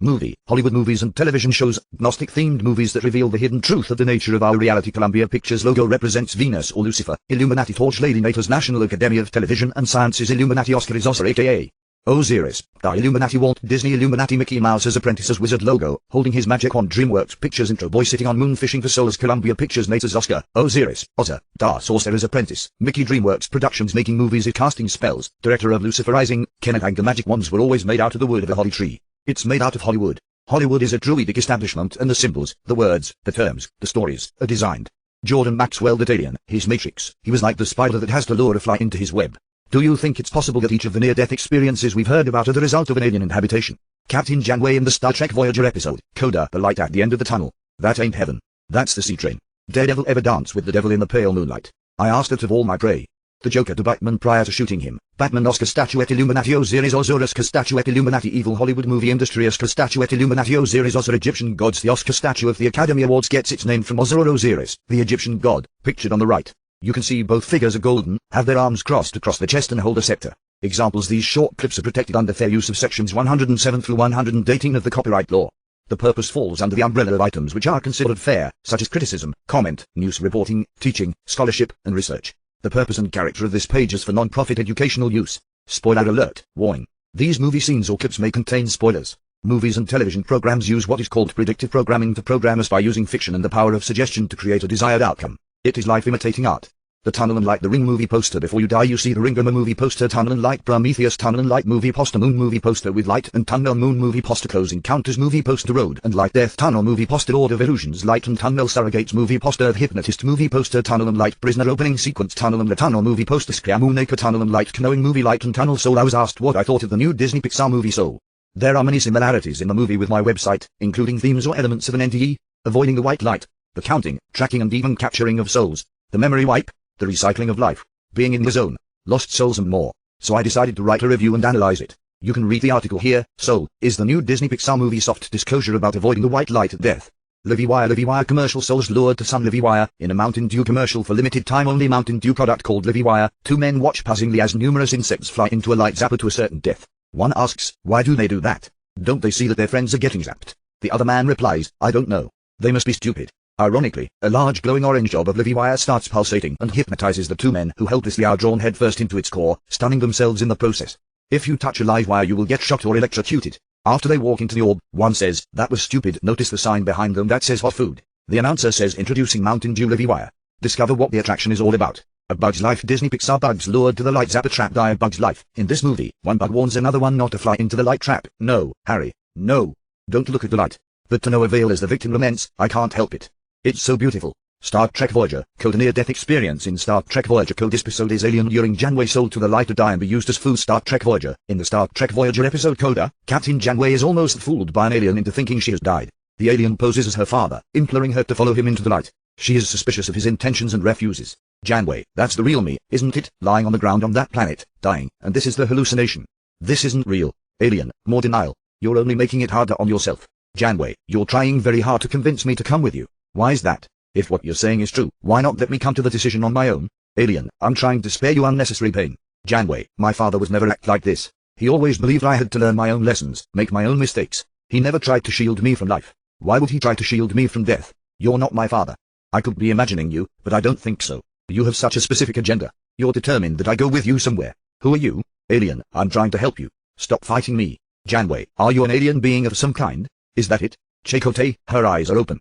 Movie, Hollywood movies and television shows, Gnostic-themed movies that reveal the hidden truth of the nature of our reality. Columbia Pictures logo represents Venus or Lucifer. Illuminati torch lady NATO's National Academy of Television and Sciences. Illuminati Oscar is Oscar aka Osiris. The Illuminati Walt Disney. Illuminati Mickey Mouse's Apprentice's Wizard logo, holding his magic wand. DreamWorks Pictures intro boy sitting on moon fishing for souls. Columbia Pictures NATO's Oscar, Osiris, Otter, Sorcerer's Apprentice. Mickey DreamWorks Productions making movies it casting spells. Director of Lucifer Rising, Kenneth Anger. Magic wands were always made out of the wood of a holly tree. It's made out of Hollywood. Hollywood is a druidic establishment and the symbols, the words, the terms, the stories, are designed. Jordan Maxwell. That alien, his matrix, he was like the spider that has to lure a fly into his web. Do you think it's possible that each of the near-death experiences we've heard about are the result of an alien habitation? Captain Janeway in the Star Trek Voyager episode, Coda, the light at the end of the tunnel. That ain't heaven. That's the sea train. Daredevil ever dance with the devil in the pale moonlight? I asked it of all my prey. The Joker to Batman prior to shooting him. Batman Oscar statuette. Illuminati Osiris Oscar statuette. Illuminati evil Hollywood movie industry Oscar statuette. Illuminati Osiris Oscar Egyptian gods. The Oscar statue of the Academy Awards gets its name from Osiris, the Egyptian god, pictured on the right. You can see both figures are golden, have their arms crossed across the chest and hold a scepter. Examples: these short clips are protected under fair use of sections 107 through 118 of the copyright law. The purpose falls under the umbrella of items which are considered fair, such as criticism, comment, news reporting, teaching, scholarship, and research. The purpose and character of this page is for non-profit educational use. Spoiler alert, warning. These movie scenes or clips may contain spoilers. Movies and television programs use what is called predictive programming to program us by using fiction and the power of suggestion to create a desired outcome. It is life imitating art. The Tunnel and Light. The Ring movie poster. Before you die you see the Ring. Roma movie poster. Tunnel and Light. Prometheus. Tunnel and Light movie poster. Moon movie poster with light and tunnel. Moon movie poster. Close Encounters movie poster. Road and Light. Death Tunnel movie poster. Lord of Illusions. Light and tunnel. Surrogates movie poster. Of Hypnotist movie poster. Tunnel and Light. Prisoner opening sequence. Tunnel and the Tunnel movie poster. Moonacre. Tunnel and Light. Canoeing movie. Light and tunnel. Soul. I was asked what I thought of the new Disney Pixar movie Soul. There are many similarities in the movie with my website, including themes or elements of an NDE, avoiding the white light, the counting, tracking and even capturing of souls, the memory wipe, the recycling of life, being in the zone, lost souls and more. So I decided to write a review and analyze it. You can read the article here. Soul is the new Disney Pixar movie soft disclosure about avoiding the white light at death. Livy Wire commercial. Souls lured to sun. Livy Wire, in a Mountain Dew commercial for limited time only. Mountain Dew product called Livy Wire. Two men watch passingly as numerous insects fly into a light zapper to a certain death. One asks, why do they do that? Don't they see that their friends are getting zapped? The other man replies, I don't know. They must be stupid. Ironically, a large glowing orange orb of Livy Wire starts pulsating and hypnotizes the two men who helplessly are drawn headfirst into its core, stunning themselves in the process. If you touch a live wire you will get shocked or electrocuted. After they walk into the orb, one says, that was stupid. Notice the sign behind them that says hot food. The announcer says, introducing Mountain Dew Livy Wire. Discover what the attraction is all about. A Bug's Life. Disney Pixar. Bugs lured to the light zapper trap die. A Bug's Life. In this movie, one bug warns another one not to fly into the light trap. No, Harry, no. Don't look at the light. But to no avail as the victim laments, I can't help it. It's so beautiful. Star Trek Voyager. Code. Near-death experience in Star Trek Voyager. Code. This episode is alien luring Janeway soul to the light to die and be used as food. Star Trek Voyager. In the Star Trek Voyager episode Coda, Captain Janeway is almost fooled by an alien into thinking she has died. The alien poses as her father, imploring her to follow him into the light. She is suspicious of his intentions and refuses. Janeway, that's the real me, isn't it? Lying on the ground on that planet, dying, and this is the hallucination. This isn't real. Alien, more denial. You're only making it harder on yourself. Janeway, you're trying very hard to convince me to come with you. Why is that? If what you're saying is true, why not let me come to the decision on my own? Alien, I'm trying to spare you unnecessary pain. Janeway, my father was never act like this. He always believed I had to learn my own lessons, make my own mistakes. He never tried to shield me from life. Why would he try to shield me from death? You're not my father. I could be imagining you, but I don't think so. You have such a specific agenda. You're determined that I go with you somewhere. Who are you? Alien, I'm trying to help you. Stop fighting me. Janeway, are you an alien being of some kind? Is that it? Chakotay, her eyes are open.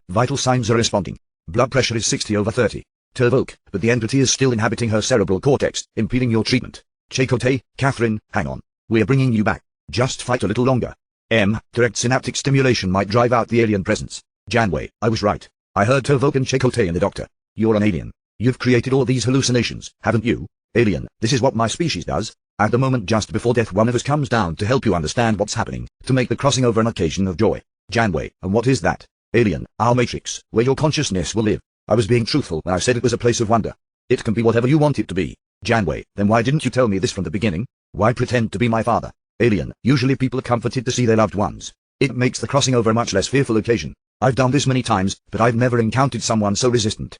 Vital signs are responding. Blood pressure is 60/30. Turvoke, but the entity is still inhabiting her cerebral cortex, impeding your treatment. Chakotay, Catherine, hang on. We're bringing you back. Just fight a little longer. Direct synaptic stimulation might drive out the alien presence. Janeway, I was right. I heard Turvoke and Chakotay and the doctor. You're an alien. You've created all these hallucinations, haven't you? Alien, this is what my species does. At the moment just before death one of us comes down to help you understand what's happening, to make the crossing over an occasion of joy. Janeway, and what is that? Alien, our matrix, where your consciousness will live. I was being truthful when I said it was a place of wonder. It can be whatever you want it to be. Janeway, then why didn't you tell me this from the beginning? Why pretend to be my father? Alien, usually people are comforted to see their loved ones. It makes the crossing over a much less fearful occasion. I've done this many times, but I've never encountered someone so resistant.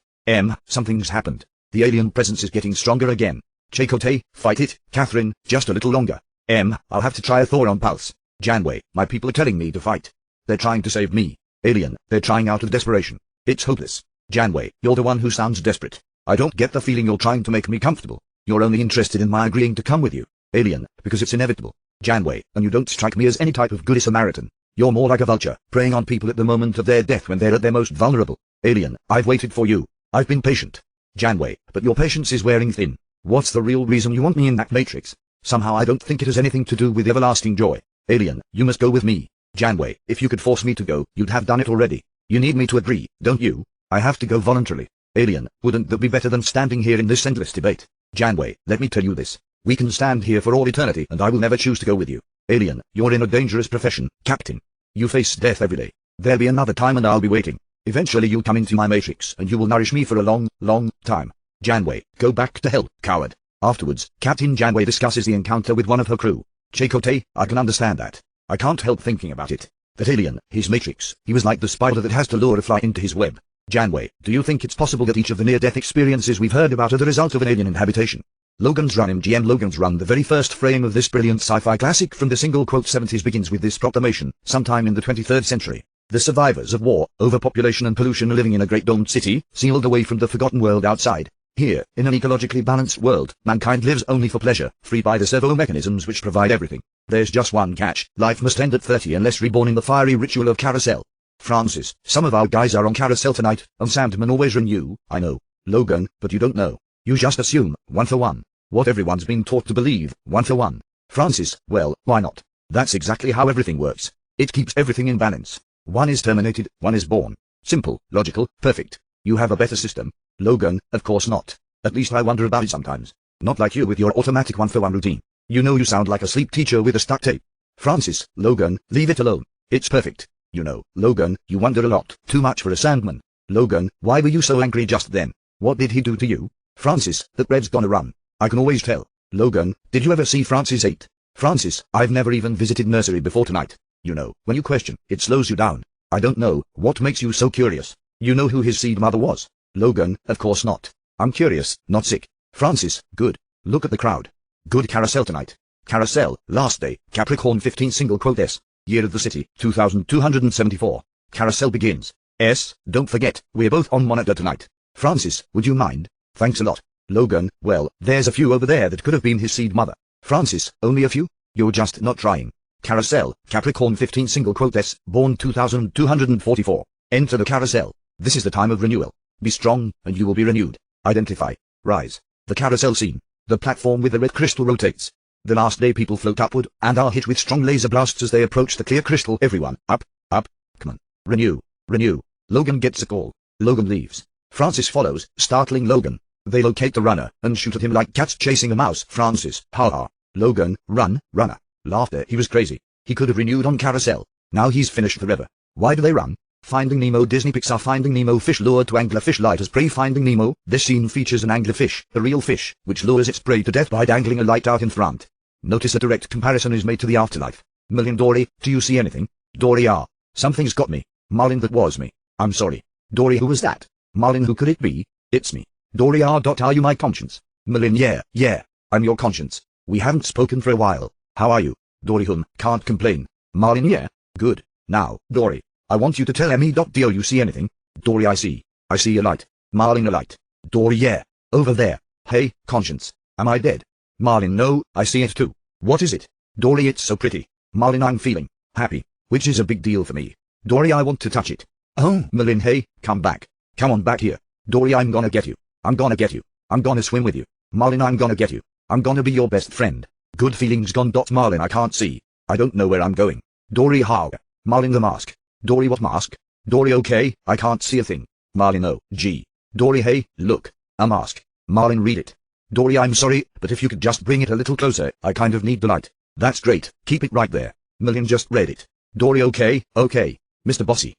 Something's happened. The alien presence is getting stronger again. Chakotay, fight it. Catherine, just a little longer. I'll have to try a Thoron pulse. Janway, my people are telling me to fight. They're trying to save me. Alien, they're trying out of desperation. It's hopeless. Janway, you're the one who sounds desperate. I don't get the feeling you're trying to make me comfortable. You're only interested in my agreeing to come with you. Alien, because it's inevitable. Janway, and you don't strike me as any type of good Samaritan. You're more like a vulture, preying on people at the moment of their death when they're at their most vulnerable. Alien, I've waited for you. I've been patient. Janway, but your patience is wearing thin. What's the real reason you want me in that matrix? Somehow I don't think it has anything to do with everlasting joy. Alien, you must go with me. Janway, if you could force me to go, you'd have done it already. You need me to agree, don't you? I have to go voluntarily. Alien, wouldn't that be better than standing here in this endless debate? Janway, let me tell you this. We can stand here for all eternity and I will never choose to go with you. Alien, you're in a dangerous profession, Captain. You face death every day. There'll be another time and I'll be waiting. Eventually you'll come into my matrix and you will nourish me for a long, long time. Janway, go back to hell, coward. Afterwards, Captain Janway discusses the encounter with one of her crew. Chakotay, I can understand that. I can't help thinking about it. That alien, his matrix, he was like the spider that has to lure a fly into his web. Janway, do you think it's possible that each of the near-death experiences we've heard about are the result of an alien inhabitation? Logan's Run MGM Logan's Run. The very first frame of this brilliant sci-fi classic from the single quote 70s begins with this proclamation, sometime in the 23rd century. The survivors of war, overpopulation and pollution are living in a great domed city, sealed away from the forgotten world outside. Here, in an ecologically balanced world, mankind lives only for pleasure, freed by the servo mechanisms which provide everything. There's just one catch: life must end at 30 unless reborn in the fiery ritual of Carousel. Francis, some of our guys are on Carousel tonight, and Sandman always renew. I know. Logan, but you don't know. You just assume, 1 for 1. What everyone's been taught to believe, 1 for 1. Francis, well, why not? That's exactly how everything works. It keeps everything in balance. One is terminated, one is born. Simple, logical, perfect. You have a better system. Logan, of course not. At least I wonder about it sometimes. Not like you with your automatic 1 for 1 routine. You know you sound like a sleep teacher with a stuck tape. Francis, Logan, leave it alone. It's perfect. You know, Logan, you wonder a lot, too much for a Sandman. Logan, why were you so angry just then? What did he do to you? Francis, that Red's gonna run. I can always tell. Logan, did you ever see Francis 8? Francis, I've never even visited nursery before tonight. You know, when you question, it slows you down. I don't know, what makes you so curious? You know who his seed mother was? Logan, of course not. I'm curious, not sick. Francis, good. Look at the crowd. Good Carousel tonight. Carousel, last day, Capricorn 15 single quote S. Year of the city, 2274. Carousel begins. S, don't forget, we're both on monitor tonight. Francis, would you mind? Thanks a lot. Logan, well, there's a few over there that could have been his seed mother. Francis, only a few? You're just not trying. Carousel, Capricorn 15 single quote S, born 2244. Enter the carousel. This is the time of renewal. Be strong, and you will be renewed. Identify. Rise. The carousel scene. The platform with the red crystal rotates. The last day people float upward, and are hit with strong laser blasts as they approach the clear crystal. Everyone, up, up, come on. Renew, renew. Logan gets a call. Logan leaves. Francis follows, startling Logan. They locate the runner, and shoot at him like cats chasing a mouse. Francis, ha ha. Logan, run, runner. Laughter, he was crazy. He could have renewed on Carousel. Now he's finished forever. Why do they run? Finding Nemo. Disney Pixar. Finding Nemo. Fish lured to anglerfish light as prey. Finding Nemo. This scene features an anglerfish, a real fish, which lures its prey to death by dangling a light out in front. Notice a direct comparison is made to the afterlife. Million. Dory, do you see anything? Dory, something's got me. Marlin, that was me. I'm sorry. Dory, who was that? Marlin, who could it be? It's me. Dory, are you my conscience? Million, yeah, I'm your conscience. We haven't spoken for a while. How are you? Dory, can't complain. Marlin, yeah, good. Now, Dory, I want you to tell me. Do you see anything? Dory, I see a light. Marlin, a light. Dory, yeah, over there. Hey, conscience, am I dead? Marlin, no, I see it too. What is it? Dory, it's so pretty. Marlin, I'm feeling happy, which is a big deal for me. Dory, I want to touch it. Oh, Marlin, hey, come back. Come on back here. Dory, I'm gonna get you. I'm gonna get you. I'm gonna swim with you. Marlin, I'm gonna get you. I'm gonna be your best friend. Good feelings gone. Marlin, I can't see. I don't know where I'm going. Dory, how? Marlin, the mask. Dory, what mask? Dory, okay, I can't see a thing. Marlin, oh, gee. Dory, hey, look. A mask. Marlin, read it. Dory, I'm sorry, but if you could just bring it a little closer, I kind of need the light. That's great, keep it right there. Marlin just read it. Dory, okay, Mr. Bossy.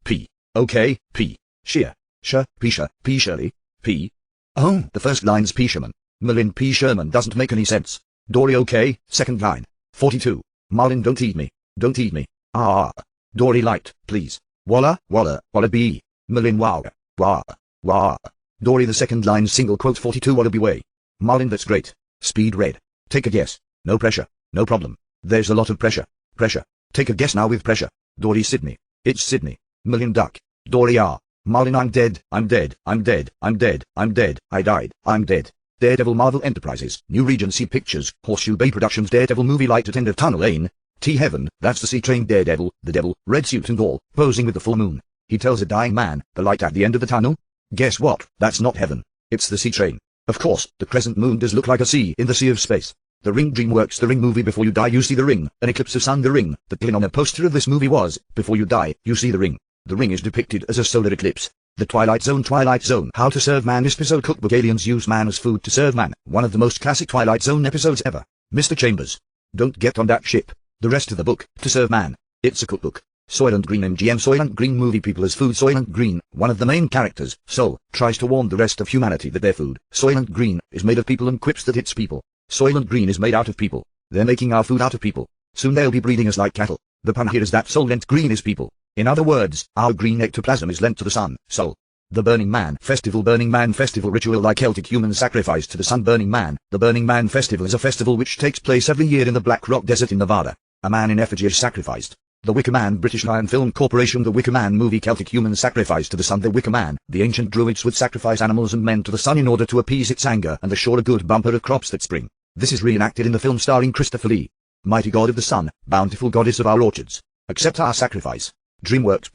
P. Okay, P. Sheer. P. Shirley. P. Oh, the first line's P. Sherman. Marlin, P. Sherman doesn't make any sense. Dory, okay, second line. 42. Marlin, don't eat me. Don't eat me. Dory, light, please. Walla be. Marlin, wow. Dory, the second line single quote 42 Wallaby way. Marlin, that's great. Speed red. Take a guess. No pressure. No problem. There's a lot of pressure. Pressure. Take a guess now with pressure. Dory Sydney. It's Sydney. Million Duck. Dory R. Marlin I'm dead, I'm dead, I'm dead, I'm dead, I'm dead, I died, I'm dead. Daredevil Marvel Enterprises, New Regency Pictures, Horseshoe Bay Productions Daredevil movie light at end of tunnel lane. T Heaven, that's the C-Train Daredevil, the devil, red suit and all, posing with the full moon. He tells a dying man, the light at the end of the tunnel? Guess what, that's not heaven. It's the C-Train. Of course, the crescent moon does look like a sea in the sea of space. The Ring DreamWorks The Ring movie Before you die you see the ring, an eclipse of sun the ring. The pin on a poster of this movie was, before you die, you see the ring. The ring is depicted as a solar eclipse. The Twilight Zone How to Serve Man episode cookbook aliens use man as food to serve man. One of the most classic Twilight Zone episodes ever. Mr. Chambers. Don't get on that ship. The rest of the book, To Serve Man. It's a cookbook. Soylent Green MGM Soylent Green movie people as food Soylent Green, one of the main characters, Sol, tries to warn the rest of humanity that their food, Soylent Green, is made of people and quips that it's people. Soylent Green is made out of people. They're making our food out of people. Soon they'll be breeding us like cattle. The pun here is that Soylent Green is people. In other words, our green ectoplasm is lent to the sun, Sol. The Burning Man Festival ritual like Celtic human sacrifice to the sun Burning Man. The Burning Man Festival is a festival which takes place every year in the Black Rock Desert in Nevada. A man in effigy is sacrificed. The Wicker Man British Lion Film Corporation The Wicker Man movie Celtic human sacrifice to the sun The Wicker Man. The ancient druids would sacrifice animals and men to the sun in order to appease its anger and assure a good bumper of crops that spring. This is reenacted in the film starring Christopher Lee. Mighty God of the sun, bountiful goddess of our orchards, accept our sacrifice. DreamWorks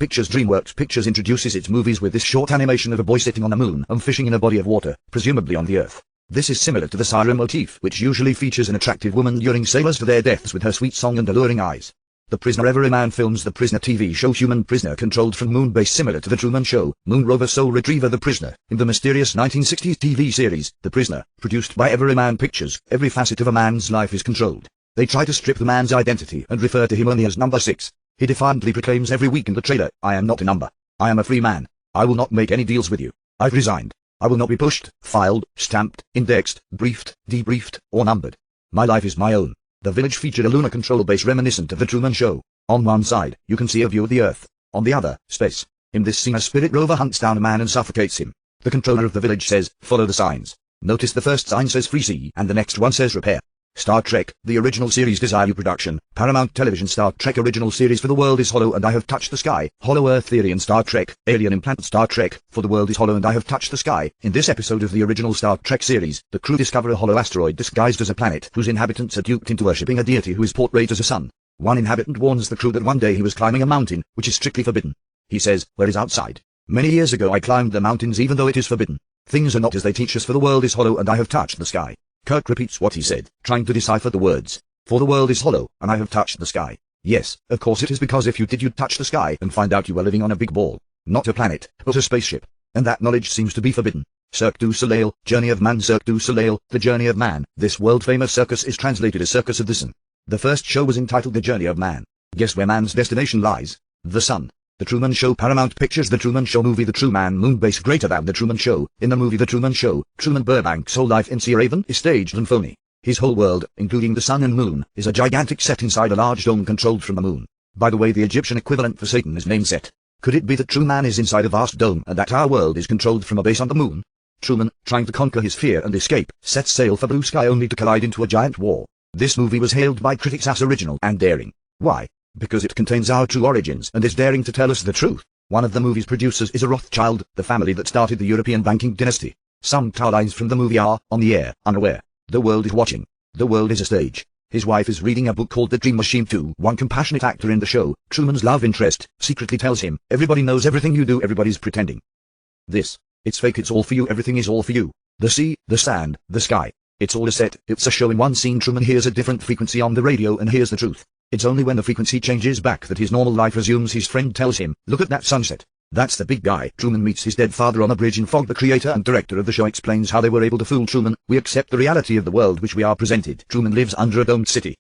Pictures introduces its movies with this short animation of a boy sitting on the moon and fishing in a body of water, presumably on the earth. This is similar to the siren motif, which usually features an attractive woman luring sailors to their deaths with her sweet song and alluring eyes. The Prisoner Everyman films The Prisoner TV show human prisoner controlled from moon base similar to The Truman Show, Moon Rover Soul Retriever The Prisoner. In the mysterious 1960s TV series, The Prisoner, produced by Everyman Pictures, every facet of a man's life is controlled. They try to strip the man's identity and refer to him only as number 6. He defiantly proclaims every week in the trailer, I am not a number. I am a free man. I will not make any deals with you. I've resigned. I will not be pushed, filed, stamped, indexed, briefed, debriefed, or numbered. My life is my own. The village featured a lunar control base reminiscent of The Truman Show. On one side, you can see a view of the earth. On the other, space. In this scene a spirit rover hunts down a man and suffocates him. The controller of the village says, follow the signs. Notice the first sign says free sea and the next one says repair. Star Trek, the original series Desire production, Paramount Television Star Trek original series For the World is Hollow and I Have Touched the Sky, Hollow Earth Theory and Star Trek, Alien Implant Star Trek, For the World is Hollow and I Have Touched the Sky. In this episode of the original Star Trek series, the crew discover a hollow asteroid disguised as a planet whose inhabitants are duped into worshipping a deity who is portrayed as a sun. One inhabitant warns the crew that one day he was climbing a mountain, which is strictly forbidden. He says, where is outside? Many years ago I climbed the mountains even though it is forbidden. Things are not as they teach us for the world is hollow and I have touched the sky. Kirk repeats what he said, trying to decipher the words. For the world is hollow, and I have touched the sky. Yes, of course it is because if you did you'd touch the sky and find out you were living on a big ball. Not a planet, but a spaceship. And that knowledge seems to be forbidden. Cirque du Soleil, Journey of Man Cirque du Soleil, The Journey of Man. This world-famous circus is translated as Circus of the Sun. The first show was entitled The Journey of Man. Guess where man's destination lies? The sun. The Truman Show Paramount Pictures The Truman Show movie The True Man Moon Base Greater Than The Truman Show. In the movie The Truman Show, Truman Burbank's whole life in Sea Raven is staged and phony. His whole world, including the sun and moon, is a gigantic set inside a large dome controlled from the moon. By the way, the Egyptian equivalent for Satan is named Set. Could it be that Truman is inside a vast dome and that our world is controlled from a base on the moon? Truman, trying to conquer his fear and escape, sets sail for blue sky only to collide into a giant wall. This movie was hailed by critics as original and daring. Why? Because it contains our true origins and is daring to tell us the truth. One of the movie's producers is a Rothschild, the family that started the European banking dynasty. Some taglines from the movie are, on the air, unaware. The world is watching. The world is a stage. His wife is reading a book called The Dream Machine 2. One compassionate actor in the show, Truman's love interest, secretly tells him, everybody knows everything you do, everybody's pretending. It's fake, it's all for you, everything is all for you. The sea, the sand, the sky. It's all a set, it's a show. In one scene Truman hears a different frequency on the radio and hears the truth. It's only when the frequency changes back that his normal life resumes. His friend tells him, look at that sunset. That's the big guy. Truman meets his dead father on a bridge in fog. The creator and director of the show explains how they were able to fool Truman. We accept the reality of the world which we are presented. Truman lives under a domed city.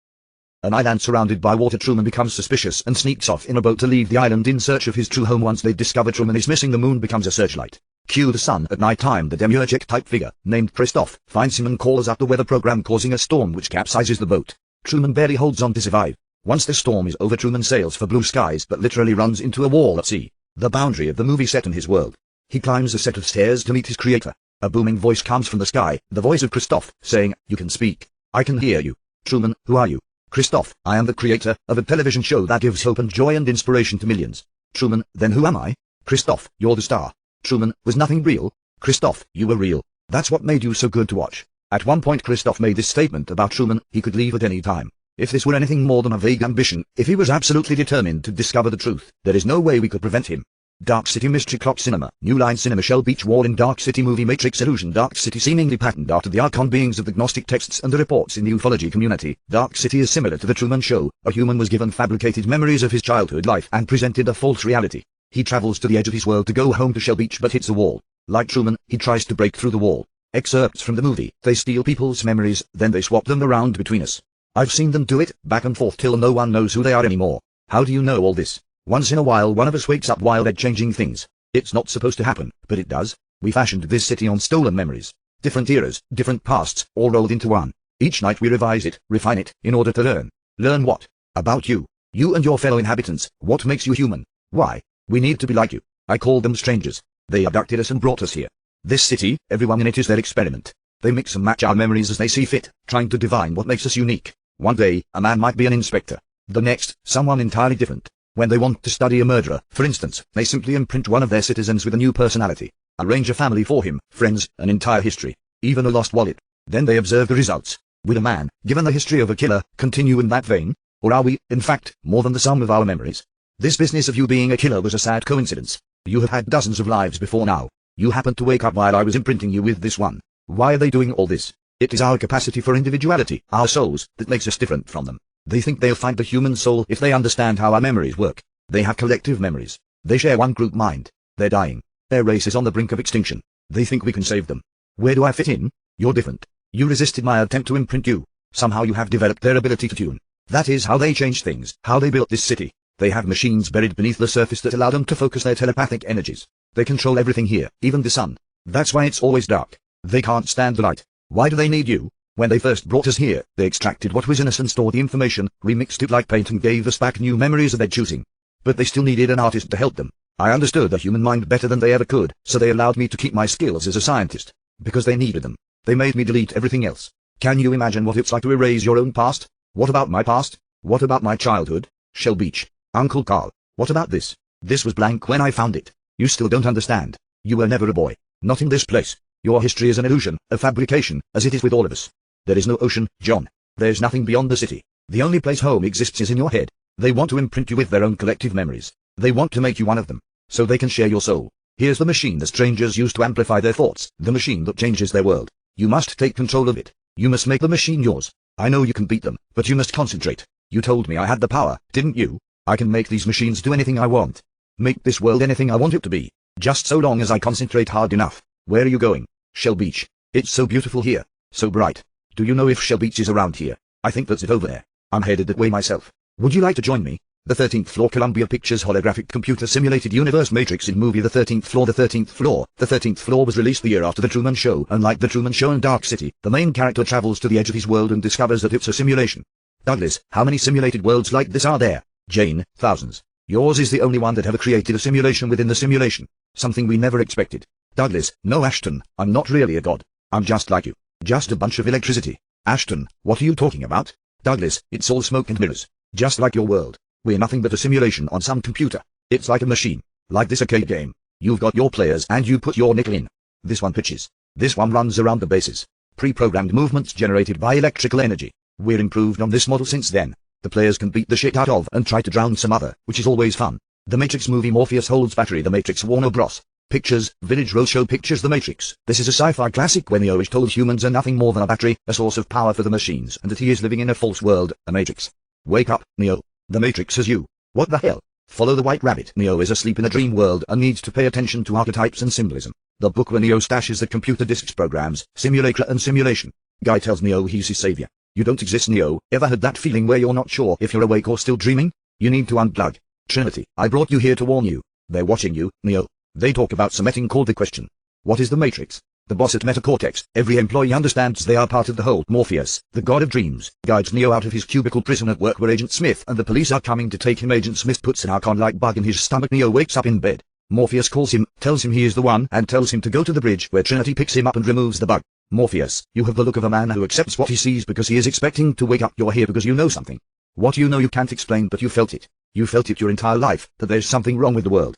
An island surrounded by water. Truman becomes suspicious and sneaks off in a boat to leave the island in search of his true home. Once they discover Truman is missing, the moon becomes a searchlight. Cue the sun. At night time, the demiurgic-type figure, named Christoph, finds him and calls out the weather program, causing a storm which capsizes the boat. Truman barely holds on to survive. Once the storm is over, Truman sails for blue skies but literally runs into a wall at sea. The boundary of the movie set in his world. He climbs a set of stairs to meet his creator. A booming voice comes from the sky, the voice of Christoph, saying, you can speak. I can hear you. Truman, who are you? Christoph, I am the creator of a television show that gives hope and joy and inspiration to millions. Truman, then who am I? Christoph, you're the star. Truman, was nothing real? Christoph, you were real. That's what made you so good to watch. At one point Christoph made this statement about Truman: he could leave at any time. If this were anything more than a vague ambition, if he was absolutely determined to discover the truth, there is no way we could prevent him. Dark City Mystery Clock Cinema, New Line Cinema, Shell Beach Wall in Dark City Movie Matrix Illusion. Dark City seemingly patterned after the Archon beings of the Gnostic texts and the reports in the ufology community. Dark City is similar to the Truman Show. A human was given fabricated memories of his childhood life and presented a false reality. He travels to the edge of his world to go home to Shell Beach but hits a wall. Like Truman, he tries to break through the wall. Excerpts from the movie: they steal people's memories, then they swap them around between us. I've seen them do it, back and forth till no one knows who they are anymore. How do you know all this? Once in a while one of us wakes up while they're changing things. It's not supposed to happen, but it does. We fashioned this city on stolen memories. Different eras, different pasts, all rolled into one. Each night we revise it, refine it, in order to learn. Learn what? About you. You and your fellow inhabitants. What makes you human? Why? We need to be like you. I call them strangers. They abducted us and brought us here. This city, everyone in it is their experiment. They mix and match our memories as they see fit, trying to divine what makes us unique. One day, a man might be an inspector. The next, someone entirely different. When they want to study a murderer, for instance, they simply imprint one of their citizens with a new personality. Arrange a family for him, friends, an entire history, even a lost wallet. Then they observe the results. Will a man, given the history of a killer, continue in that vein? Or are we, in fact, more than the sum of our memories? This business of you being a killer was a sad coincidence. You have had dozens of lives before now. You happened to wake up while I was imprinting you with this one. Why are they doing all this? It is our capacity for individuality, our souls, that makes us different from them. They think they'll find the human soul if they understand how our memories work. They have collective memories. They share one group mind. They're dying. Their race is on the brink of extinction. They think we can save them. Where do I fit in? You're different. You resisted my attempt to imprint you. Somehow you have developed their ability to tune. That is how they changed things, how they built this city. They have machines buried beneath the surface that allow them to focus their telepathic energies. They control everything here, even the sun. That's why it's always dark. They can't stand the light. Why do they need you? When they first brought us here, they extracted what was in us and stored the information, remixed it like paint and gave us back new memories of their choosing. But they still needed an artist to help them. I understood the human mind better than they ever could, so they allowed me to keep my skills as a scientist. Because they needed them. They made me delete everything else. Can you imagine what it's like to erase your own past? What about my past? What about my childhood? Shell Beach. Uncle Carl. What about this? This was blank when I found it. You still don't understand. You were never a boy. Not in this place. Your history is an illusion, a fabrication, as it is with all of us. There is no ocean, John. There's nothing beyond the city. The only place home exists is in your head. They want to imprint you with their own collective memories. They want to make you one of them, so they can share your soul. Here's the machine the strangers use to amplify their thoughts, the machine that changes their world. You must take control of it. You must make the machine yours. I know you can beat them, but you must concentrate. You told me I had the power, didn't you? I can make these machines do anything I want. Make this world anything I want it to be. Just so long as I concentrate hard enough. Where are you going? Shell Beach. It's so beautiful here. So bright. Do you know if Shell Beach is around here? I think that's it over there. I'm headed that way myself. Would you like to join me? The 13th floor Columbia Pictures holographic computer simulated universe Matrix in movie The 13th floor. The 13th floor. The 13th floor was released the year after The Truman Show. Unlike The Truman Show and Dark City, the main character travels to the edge of his world and discovers that it's a simulation. Douglas, how many simulated worlds like this are there? Jane, thousands. Yours is the only one that ever created a simulation within the simulation. Something we never expected. Douglas, no Ashton, I'm not really a god. I'm just like you. Just a bunch of electricity. Ashton, what are you talking about? Douglas, it's all smoke and mirrors. Just like your world. We're nothing but a simulation on some computer. It's like a machine. Like this arcade game. You've got your players and you put your nickel in. This one pitches. This one runs around the bases. Pre-programmed movements generated by electrical energy. We're improved on this model since then. The players can beat the shit out of and try to drown some other, which is always fun. The Matrix movie Morpheus holds battery. The Matrix Warner Bros. Pictures, Village Roadshow Pictures. The Matrix. This is a sci-fi classic when Neo is told humans are nothing more than a battery, a source of power for the machines, and that he is living in a false world, a Matrix. Wake up, Neo. The Matrix has you. What the hell? Follow the white rabbit. Neo is asleep in a dream world and needs to pay attention to archetypes and symbolism. The book where Neo stashes the computer disks programs, simulacra and simulation. Guy tells Neo he's his savior. You don't exist, Neo. Ever had that feeling where you're not sure if you're awake or still dreaming? You need to unplug. Trinity, I brought you here to warn you. They're watching you, Neo. They talk about something called the Question. What is the Matrix? The boss at Metacortex. Every employee understands they are part of the whole. Morpheus, the god of dreams, guides Neo out of his cubicle prison at work where Agent Smith and the police are coming to take him. Agent Smith puts an Archon-like bug in his stomach. Neo wakes up in bed. Morpheus calls him, tells him he is the one, and tells him to go to the bridge where Trinity picks him up and removes the bug. Morpheus, you have the look of a man who accepts what he sees because he is expecting to wake up. You're here because you know something. What you know you can't explain, but you felt it. You felt it your entire life, that there's something wrong with the world.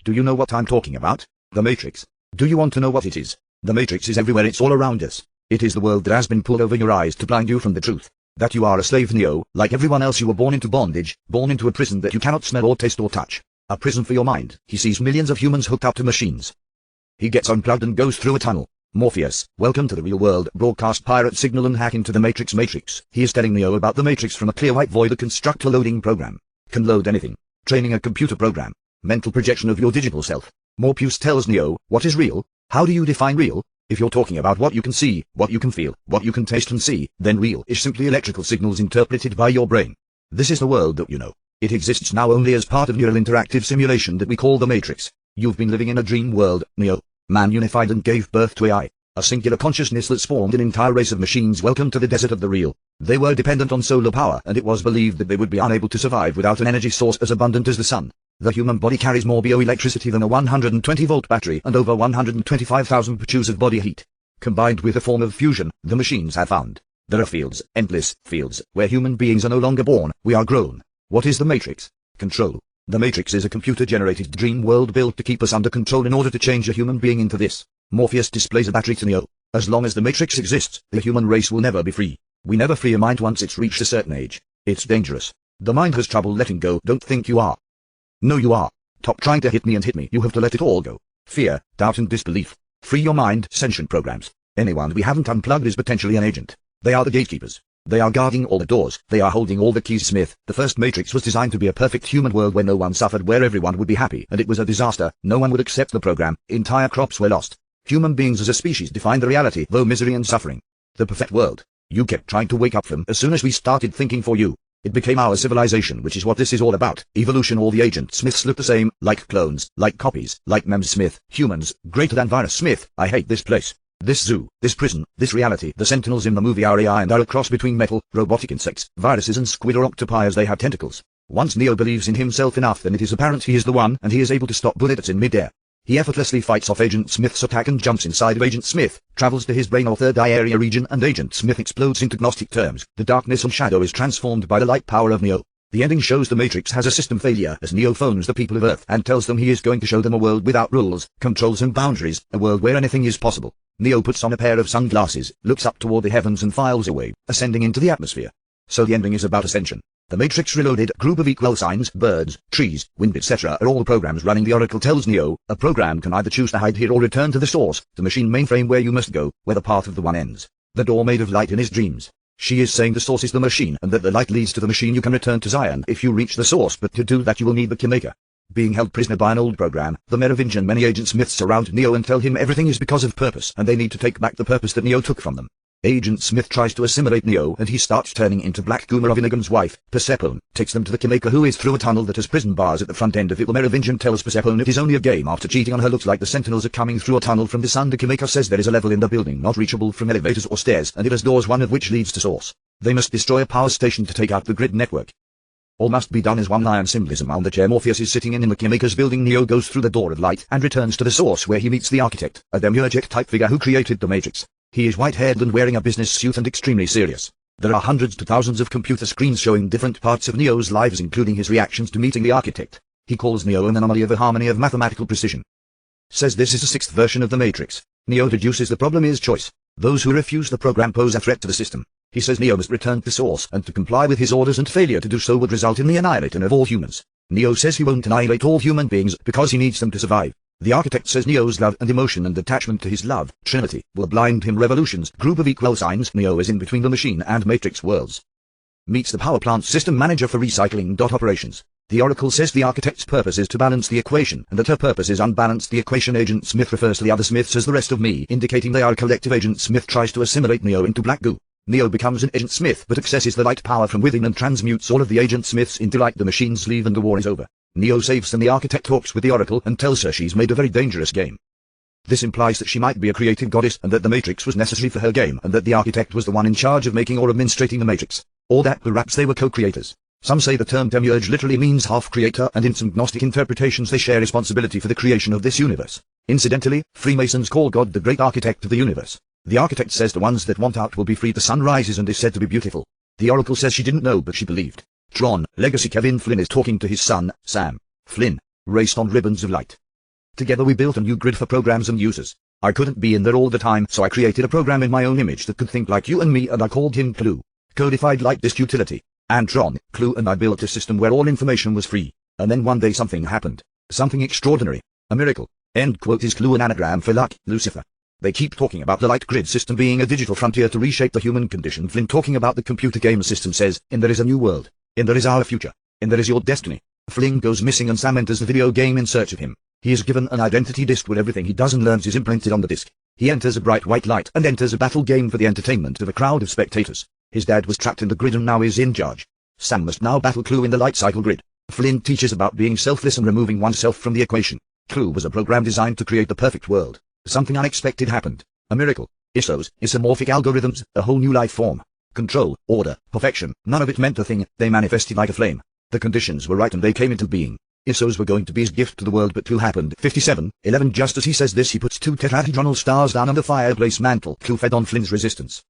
Do you know what I'm talking about? The Matrix. Do you want to know what it is? The Matrix is everywhere, it's all around us. It is the world that has been pulled over your eyes to blind you from the truth. That you are a slave, Neo. Like everyone else, you were born into bondage, born into a prison that you cannot smell or taste or touch. A prison for your mind. He sees millions of humans hooked up to machines. He gets unplugged and goes through a tunnel. Morpheus, welcome to the real world. Broadcast pirate signal and hack into the Matrix. He is telling Neo about the Matrix from a clear white void. A construct a loading program. Can load anything. Training a computer program. Mental projection of your digital self. Morpheus tells Neo, what is real? How do you define real? If you're talking about what you can see, what you can feel, what you can taste and see, then real is simply electrical signals interpreted by your brain. This is the world that you know. It exists now only as part of neural interactive simulation that we call the Matrix. You've been living in a dream world, Neo. Man unified and gave birth to AI, a singular consciousness that spawned an entire race of machines. Welcome to the desert of the real. They were dependent on solar power, and it was believed that they would be unable to survive without an energy source as abundant as the sun. The human body carries more bioelectricity than a 120-volt battery and over 125,000 joules of body heat. Combined with a form of fusion, the machines have found. There are fields, endless fields, where human beings are no longer born, we are grown. What is the Matrix? Control. The Matrix is a computer-generated dream world built to keep us under control in order to change a human being into this. Morpheus displays a battery to Neo. As long as the Matrix exists, the human race will never be free. We never free a mind once it's reached a certain age. It's dangerous. The mind has trouble letting go. Don't think you are. No, you are. Stop trying to hit me and hit me. You have to let it all go. Fear, doubt and disbelief. Free your mind. Sentient programs. Anyone we haven't unplugged is potentially an agent. They are the gatekeepers. They are guarding all the doors. They are holding all the keys. Smith, the first Matrix was designed to be a perfect human world where no one suffered, where everyone would be happy, and it was a disaster. No one would accept the program. Entire crops were lost. Human beings as a species defined the reality, though misery and suffering. The perfect world. You kept trying to wake up from. As soon as we started thinking for you, it became our civilization, which is what this is all about. Evolution. All the agent Smiths look the same, like clones, like copies, like memes. Smith, humans, greater than virus. Smith, I hate this place. This zoo, this prison, this reality. The sentinels in the movie are AI and are a cross between metal, robotic insects, viruses and squid or octopi as they have tentacles. Once Neo believes in himself enough, then it is apparent he is the one, and he is able to stop bullets in mid-air. He effortlessly fights off Agent Smith's attack and jumps inside of Agent Smith, travels to his brain or third eye area region, and Agent Smith explodes into Gnostic terms. The darkness and shadow is transformed by the light power of Neo. The ending shows the Matrix has a system failure as Neo phones the people of Earth and tells them he is going to show them a world without rules, controls and boundaries, a world where anything is possible. Neo puts on a pair of sunglasses, looks up toward the heavens and files away, ascending into the atmosphere. So the ending is about ascension. The Matrix Reloaded, group of equal signs, birds, trees, wind etc. are all programs running. The Oracle tells Neo, a program can either choose to hide here or return to the source, the machine mainframe where you must go, where the path of the one ends. The door made of light in his dreams. She is saying the source is the machine and that the light leads to the machine. You can return to Zion if you reach the source, but to do that you will need the Keymaker. Being held prisoner by an old program, the Merovingian many agent Smiths surround Neo and tell him everything is because of purpose and they need to take back the purpose that Neo took from them. Agent Smith tries to assimilate Neo and he starts turning into Black Gumarovinagam's Inigam's wife, Persephone, takes them to the Keymaker who is through a tunnel that has prison bars at the front end of it. The Merovingian tells Persephone it is only a game after cheating on her. Looks like the sentinels are coming through a tunnel from the sun. The Keymaker says there is a level in the building not reachable from elevators or stairs and it has doors, one of which leads to source. They must destroy a power station to take out the grid network. All must be done as one lion symbolism. On the chair Morpheus is sitting in the Keymaker's building. Neo goes through the door of light and returns to the source where he meets the architect, a demiurgic type figure who created the Matrix. He is white-haired and wearing a business suit and extremely serious. There are hundreds to thousands of computer screens showing different parts of Neo's lives including his reactions to meeting the architect. He calls Neo an anomaly of a harmony of mathematical precision. Says this is a sixth version of the Matrix. Neo deduces the problem is choice. Those who refuse the program pose a threat to the system. He says Neo must return to source and to comply with his orders, and failure to do so would result in the annihilation of all humans. Neo says he won't annihilate all human beings because he needs them to survive. The architect says Neo's love and emotion and attachment to his love, Trinity, will blind him. Revolutions, group of equal signs. Neo is in between the machine and Matrix worlds. Meets the power plant system manager for recycling. Operations. The Oracle says the architect's purpose is to balance the equation, and that her purpose is unbalanced. The equation. Agent Smith refers to the other Smiths as the rest of me, indicating they are a collective. Agent Smith tries to assimilate Neo into black goo. Neo becomes an Agent Smith but accesses the light power from within and transmutes all of the Agent Smiths into light. The machines leave and the war is over. Neo saves them. The architect talks with the Oracle and tells her she's made a very dangerous game. This implies that she might be a creative goddess and that the Matrix was necessary for her game and that the architect was the one in charge of making or administrating the Matrix. Or that perhaps they were co-creators. Some say the term demiurge literally means half-creator, and in some Gnostic interpretations they share responsibility for the creation of this universe. Incidentally, Freemasons call God the great architect of the universe. The architect says the ones that want out will be free. The sun rises and is said to be beautiful. The oracle says she didn't know but she believed. Tron Legacy. Kevin Flynn is talking to his son, Sam Flynn. Raced on ribbons of light. Together we built a new grid for programs and users. I couldn't be in there all the time, so I created a program in my own image that could think like you and me, and I called him Clue. Codified like this utility. And Tron, Clue and I built a system where all information was free. And then one day something happened. Something extraordinary. A miracle. End quote. Is Clue an anagram for luck, Lucifer? They keep talking about the light grid system being a digital frontier to reshape the human condition. Flynn talking about the computer game system says, in there is a new world. In there is our future. In there is your destiny. Flynn goes missing and Sam enters the video game in search of him. He is given an identity disc where everything he does and learns is imprinted on the disc. He enters a bright white light and enters a battle game for the entertainment of a crowd of spectators. His dad was trapped in the grid and now is in charge. Sam must now battle Clue in the light cycle grid. Flynn teaches about being selfless and removing oneself from the equation. Clue was a program designed to create the perfect world. Something unexpected happened. A miracle. ISOs, isomorphic algorithms, a whole new life form. Control, order, perfection, none of it meant a thing. They manifested like a flame. The conditions were right and they came into being. ISOs were going to be his gift to the world, but Clue happened. 57:11. Just as he says this, he puts 2 tetrahedronal stars down on the fireplace mantle. Clue fed on Flynn's resistance.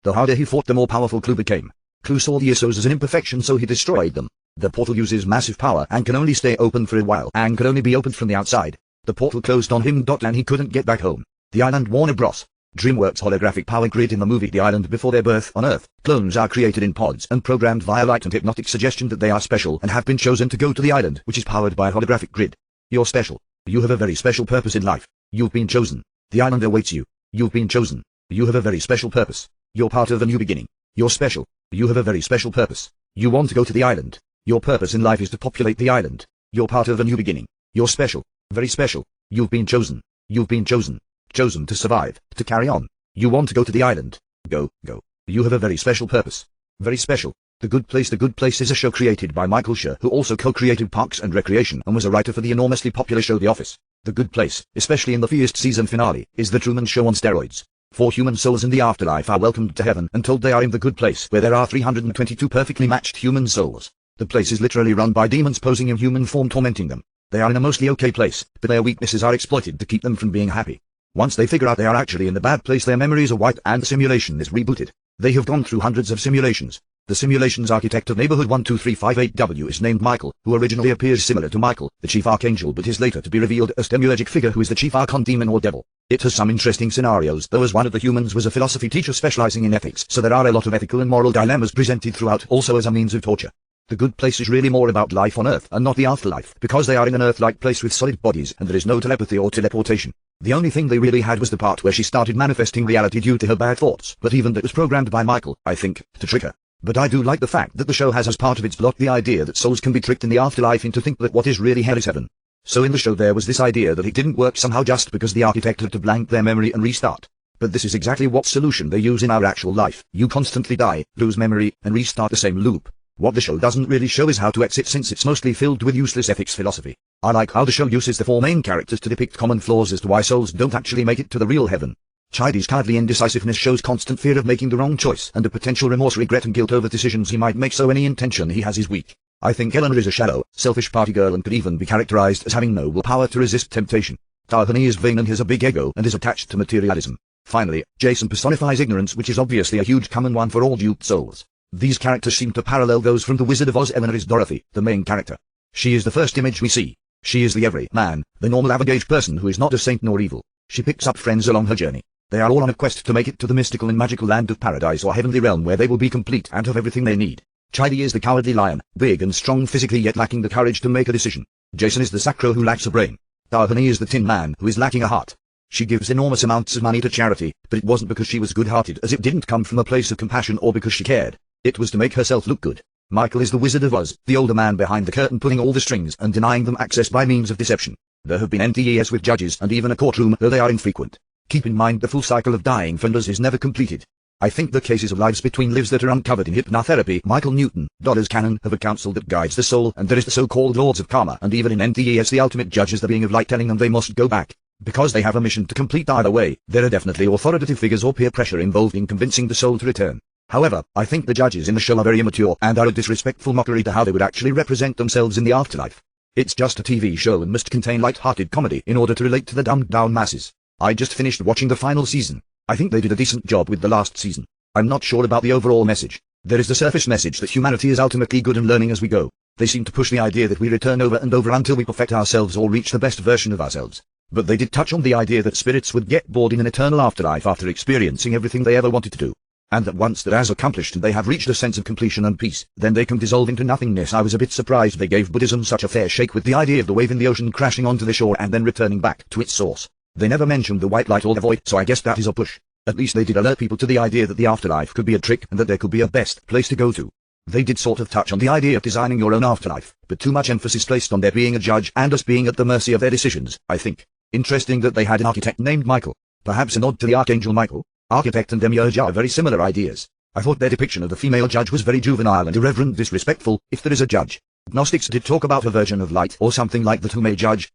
The harder he fought, the more powerful Clue became. Clue saw the ISOs as an imperfection, so he destroyed them. The portal uses massive power and can only stay open for a while and could only be opened from the outside. The portal closed on him. And he couldn't get back home. The island. Warner Bros. DreamWorks holographic power grid. In the movie The Island, before their birth on Earth, clones are created in pods and programmed via light and hypnotic suggestion that they are special and have been chosen to go to the island, which is powered by a holographic grid. You're special. You have a very special purpose in life. You've been chosen. The island awaits you. You've been chosen. You have a very special purpose. You're part of a new beginning. You're special. You have a very special purpose. You want to go to the island. Your purpose in life is to populate the island. You're part of a new beginning. You're special. Very special. You've been chosen. You've been chosen. Chosen to survive, to carry on. You want to go to the island. Go, go. You have a very special purpose. Very special. The Good Place. The Good Place is a show created by Michael Schur, who also co-created Parks and Recreation and was a writer for the enormously popular show The Office. The Good Place, especially in the first season finale, is the Truman Show on steroids. 4 human souls in the afterlife are welcomed to heaven and told they are in the good place, where there are 322 perfectly matched human souls. The place is literally run by demons posing in human form, tormenting them. They are in a mostly okay place, but their weaknesses are exploited to keep them from being happy. Once they figure out they are actually in the bad place, their memories are wiped and the simulation is rebooted. They have gone through hundreds of simulations. The simulation's architect of neighborhood 12358W is named Michael, who originally appears similar to Michael, the chief archangel, but is later to be revealed as demiurgic figure who is the chief archon demon or devil. It has some interesting scenarios, though, as one of the humans was a philosophy teacher specializing in ethics, so there are a lot of ethical and moral dilemmas presented throughout, also as a means of torture. The Good Place is really more about life on Earth and not the afterlife, because they are in an Earth-like place with solid bodies and there is no telepathy or teleportation. The only thing they really had was the part where she started manifesting reality due to her bad thoughts, but even that was programmed by Michael, I think, to trick her. But I do like the fact that the show has as part of its plot the idea that souls can be tricked in the afterlife into think that what is really hell is heaven. So in the show there was this idea that it didn't work somehow just because the architect had to blank their memory and restart. But this is exactly what solution they use in our actual life. You constantly die, lose memory, and restart the same loop. What the show doesn't really show is how to exit, since it's mostly filled with useless ethics philosophy. I like how the show uses the 4 main characters to depict common flaws as to why souls don't actually make it to the real heaven. Chidey's cowardly indecisiveness shows constant fear of making the wrong choice and a potential remorse, regret and guilt over decisions he might make, so any intention he has is weak. I think Eleanor is a shallow, selfish party girl and could even be characterized as having no willpower to resist temptation. Tahani is vain and has a big ego and is attached to materialism. Finally, Jason personifies ignorance, which is obviously a huge common one for all duped souls. These characters seem to parallel those from The Wizard of Oz. Eleanor is Dorothy, the main character. She is the first image we see. She is the every man, the normal average person who is not a saint nor evil. She picks up friends along her journey. They are all on a quest to make it to the mystical and magical land of paradise or heavenly realm, where they will be complete and have everything they need. Chidey is the cowardly lion, big and strong physically yet lacking the courage to make a decision. Jason is the sacro who lacks a brain. Tahani is the tin man who is lacking a heart. She gives enormous amounts of money to charity, but it wasn't because she was good-hearted, as it didn't come from a place of compassion or because she cared. It was to make herself look good. Michael is the Wizard of Oz, the older man behind the curtain, pulling all the strings and denying them access by means of deception. There have been NTES with judges and even a courtroom, though they are infrequent. Keep in mind the full cycle of dying for us is never completed. I think the cases of lives between lives that are uncovered in hypnotherapy, Michael Newton, Dodder's canon, have a council that guides the soul, and there is the so-called Lords of Karma, and even in NTES the ultimate judge is the being of light telling them they must go back. Because they have a mission to complete. Either way, there are definitely authoritative figures or peer pressure involved in convincing the soul to return. However, I think the judges in the show are very immature and are a disrespectful mockery to how they would actually represent themselves in the afterlife. It's just a TV show and must contain light-hearted comedy in order to relate to the dumbed-down masses. I just finished watching the final season. I think they did a decent job with the last season. I'm not sure about the overall message. There is the surface message that humanity is ultimately good and learning as we go. They seem to push the idea that we return over and over until we perfect ourselves or reach the best version of ourselves. But they did touch on the idea that spirits would get bored in an eternal afterlife after experiencing everything they ever wanted to do. And that once that is accomplished and they have reached a sense of completion and peace, then they can dissolve into nothingness. I was a bit surprised they gave Buddhism such a fair shake with the idea of the wave in the ocean crashing onto the shore and then returning back to its source. They never mentioned the white light or the void, so I guess that is a push. At least they did alert people to the idea that the afterlife could be a trick and that there could be a best place to go to. They did sort of touch on the idea of designing your own afterlife, but too much emphasis placed on there being a judge and us being at the mercy of their decisions, I think. Interesting that they had an architect named Michael. Perhaps a nod to the Archangel Michael. Architect and demiurge are very similar ideas. I thought their depiction of the female judge was very juvenile and irreverent, disrespectful, if there is a judge. Gnostics did talk about a version of light or something like that who may judge,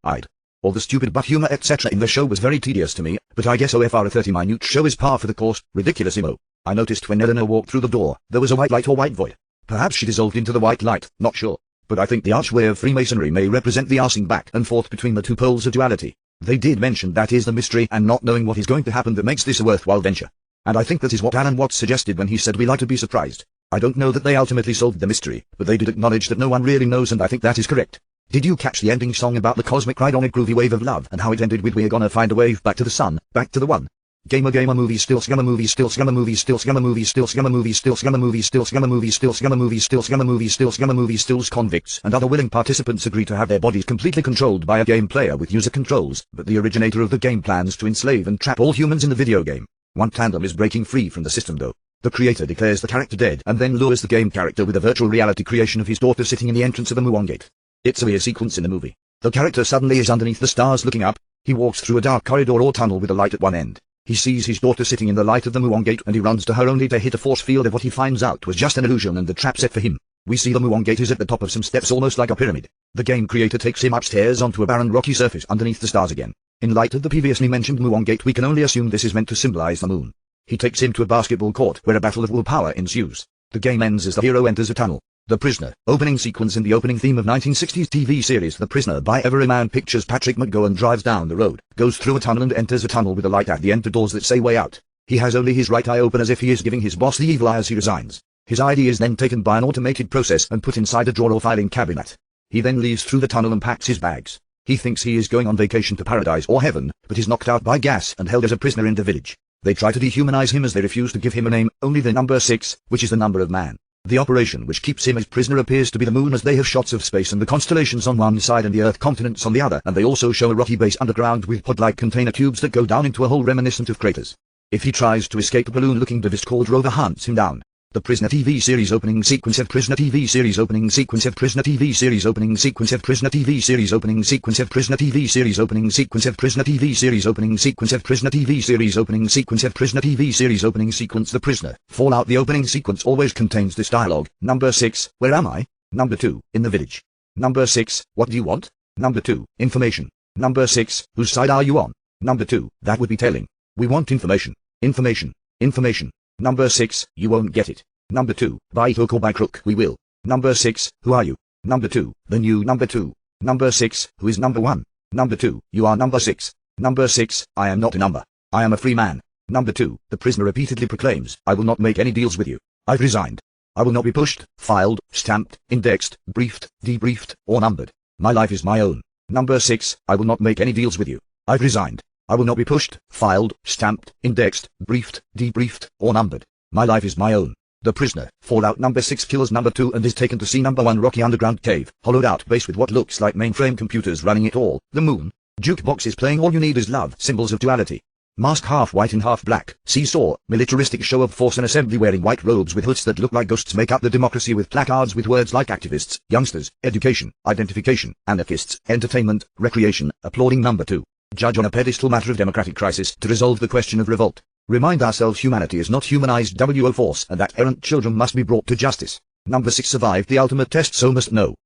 all the stupid but humor etc. in the show was very tedious to me, but I guess OFR a 30-minute show is par for the course. Ridiculous-imo. I noticed when Eleanor walked through the door, there was a white light or white void. Perhaps she dissolved into the white light, not sure. But I think the archway of Freemasonry may represent the arsing back and forth between the two poles of duality. They did mention that is the mystery and not knowing what is going to happen that makes this a worthwhile venture. And I think that is what Alan Watts suggested when he said we like to be surprised. I don't know that they ultimately solved the mystery, but they did acknowledge that no one really knows, and I think that is correct. Did you catch the ending song about the cosmic ride on a groovy wave of love and how it ended with we're gonna find a wave back to the sun, back to the one? Gamer movie still scammer movie still scammer movie still scammer movie still scammer movie still scammer movie still scammer movie still scammer movie still scammer movie still scammer movie stills convicts and other willing participants agree to have their bodies completely controlled by a game player with user controls, but the originator of the game plans to enslave and trap all humans in the video game. One tandem is breaking free from the system though. The creator declares the character dead and then lures the game character with a virtual reality creation of his daughter sitting in the entrance of a muon gate. It's a weird sequence in the movie. The character suddenly is underneath the stars looking up. He walks through a dark corridor or tunnel with a light at one end. He sees his daughter sitting in the light of the muon gate and he runs to her only to hit a force field of what he finds out was just an illusion and the trap set for him. We see the muon gate is at the top of some steps almost like a pyramid. The game creator takes him upstairs onto a barren rocky surface underneath the stars again. In light of the previously mentioned muon gate we can only assume this is meant to symbolize the moon. He takes him to a basketball court where a battle of willpower ensues. The game ends as the hero enters a tunnel. The Prisoner, opening sequence in the opening theme of 1960s TV series The Prisoner by Everyman Pictures. Patrick McGowan drives down the road, goes through a tunnel and enters a tunnel with a light at the end to doors that say way out. He has only his right eye open as if he is giving his boss the evil eye as he resigns. His ID is then taken by an automated process and put inside a drawer or filing cabinet. He then leaves through the tunnel and packs his bags. He thinks he is going on vacation to paradise or heaven, but is knocked out by gas and held as a prisoner in the village. They try to dehumanize him as they refuse to give him a name, only the number 6, which is the number of man. The operation which keeps him as prisoner appears to be the moon as they have shots of space and the constellations on one side and the earth continents on the other, and they also show a rocky base underground with pod-like container tubes that go down into a hole reminiscent of craters. If he tries to escape, a balloon-looking device called Rover hunts him down. The Prisoner TV series opening sequence of Prisoner TV series opening sequence of Prisoner TV series opening sequence of Prisoner TV series opening sequence of Prisoner TV series opening sequence of Prisoner TV series opening sequence of Prisoner TV series opening sequence of Prisoner TV series opening sequence. The Prisoner Fallout. The opening sequence always contains this dialogue. Number 6, where am I? Number 2, in the village. Number 6, what do you want? Number 2, information. Number 6, whose side are you on? Number 2, that would be telling. We want information. Information. Information. Number 6, you won't get it. Number 2, by hook or by crook, we will. Number 6, who are you? Number 2, the new number 2. Number 6, who is number 1? Number 2, you are number 6. Number 6, I am not a number. I am a free man. Number 2, the prisoner repeatedly proclaims, I will not make any deals with you. I've resigned. I will not be pushed, filed, stamped, indexed, briefed, debriefed, or numbered. My life is my own. Number 6, I will not make any deals with you. I've resigned. I will not be pushed, filed, stamped, indexed, briefed, debriefed, or numbered. My life is my own. The Prisoner, Fallout. Number 6 kills number 2 and is taken to see number 1 rocky underground cave, hollowed out base with what looks like mainframe computers running it all, the moon. Jukebox is playing All You Need Is Love, symbols of duality. Mask half white and half black, seesaw, militaristic show of force and assembly wearing white robes with hoods that look like ghosts make up the democracy with placards with words like activists, youngsters, education, identification, anarchists, entertainment, recreation, applauding number 2. Judge on a pedestal matter of democratic crisis to resolve the question of revolt. Remind ourselves humanity is not humanized WO force and that errant children must be brought to justice. Number 6 survived the ultimate test so must know.